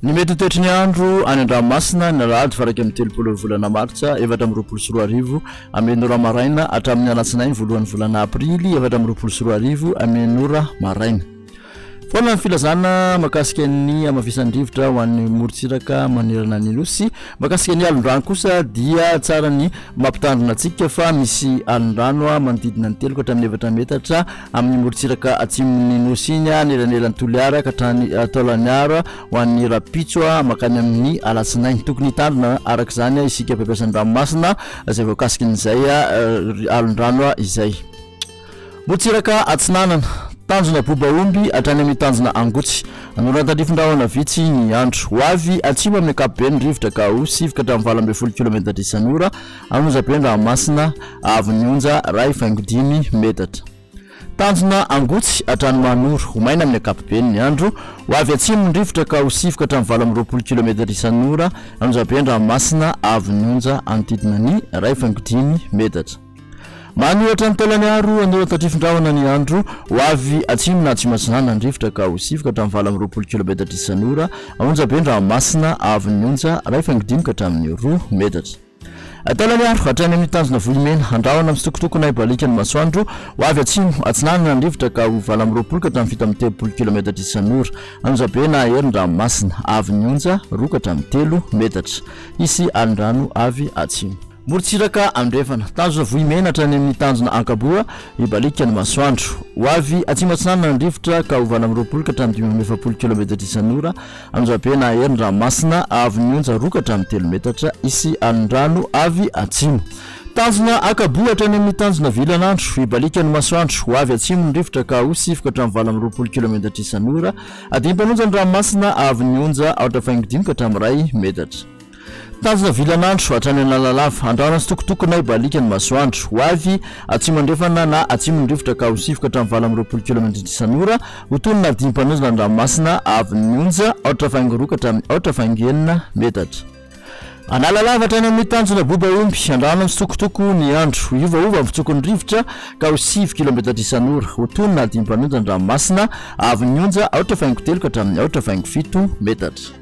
Ny mety toetry ny andro any Andranomasina ny alahady faraky amin'ny 30 volana Martsa 2024 amin'ny ora maraina hatramin'ny alatsinainy voalohan'ny volana Aprily 2024 amin'ny ora maraina. Foana ny filazana makasika ny amafisan-drivotra ho an'ny morontsiraka manerana ny nosy. Makasika ny alondrano kosa dia tsara ny mampitandrina antsika fa misy alondrano manodidina ny 3 hatramin'ny 7 metatra amin'ny morontsiraka atsimon'ny nosy iny anelanelany Toliara ka hatrany Taolaniara ho an'ny Rapitso makany amin'ny alatsinainy. Tokony hitandrina araka izany isika mpiampiasa an-dranomasina izay voakasika n'izay alondrano izay. Morontsiraka Atsinanana tanjona Bobaomby hatrany amin'ny tanjona Angotsy. Anoran-tandrifondrahona vitsy ny andro. Ho avy atsimo amin'ny ankapobeny ny rivotra ka ho 7 ka hatramin'ny 20 km isan'ora. Anonjabe Andranomasina avy onja 1.5 metatra. Tanjona Angotsy hatrany Manoro ho maina amin'ny ankapobeny ny andro. Ho avy atsimo ny rivotra ka ho 7 ka hatramin'ny 20 km isan'ora. Anonjabe Andranomasina avy onja anodidina ny 1.5 metatra. Maniohatra ny Taolaniaro anoran-tandrifondrahona ny andro. Ho avy atsimo na atsimo atsinanana ny rivotra ka ho 7 ka hatramin'ny 20 km isan'ora. Anonjabe Andranomasina avy onja 1.5 ka hatramin'ny 2 metatra. Taolaniaro hatrany amin'ny tanjona Vohimena andrahona mitsitokotokona ibalika ny masoandro. Ho avy atsimo atsinanana ny rivotra ka ho 20 ka hatramin'ny 30 km isan'ora. Anonjabe Naherindranomasina avy onja 2 ka hatramin'ny 3 metatra. Isy alondrano avy atsimo. Morontsiraka Andrefana tanjona Vohimena hatrany amin'ny tanjona Ankaboa ibalika ny masoandro. Ho avy atsimo atsinanana ny rivotra ka ho 20 ka hatramin'ny 20 km isan'ora. Anonjabe Naherindranomasina avy onja 2 ka hatramin'ny 3 metatra. Isy alondrano avy atsimo. Tanjona Akaboa hatrany amin'ny tanjona Vilanandro ibalika ny masoandro. Ho avy atsimo ny rivotra ka ho 7 ka hatramin'ny 20 km isan'ora. Adimpanonja ny Ranomasina avy onja 8.5 ka hatramin'ny 1 metatra. Tanjona Vilanandro hatrany Analalava andrahona sitokotokona ibalika ny masoandro. Ho avy atsimo Andrefana na atsimo ny rivotra ka ho 7 ka hatramin'ny 20 km isan'ora. Ho tonona adimpanonja ny Ranomasina avy onja 8.2 ka hatramin'ny 8.4 metatra. Analalava hatrany amin'ny tanjona Bobaomby andrahona mitsitokotoko ny andro. Iovaova ny fitsokon'ny rivotra ka ho 7 km isan'ora. Ho tonona adimpanonja ny Ranomasina avy onja 8.3 ka hatramin'ny 8.7 metatra.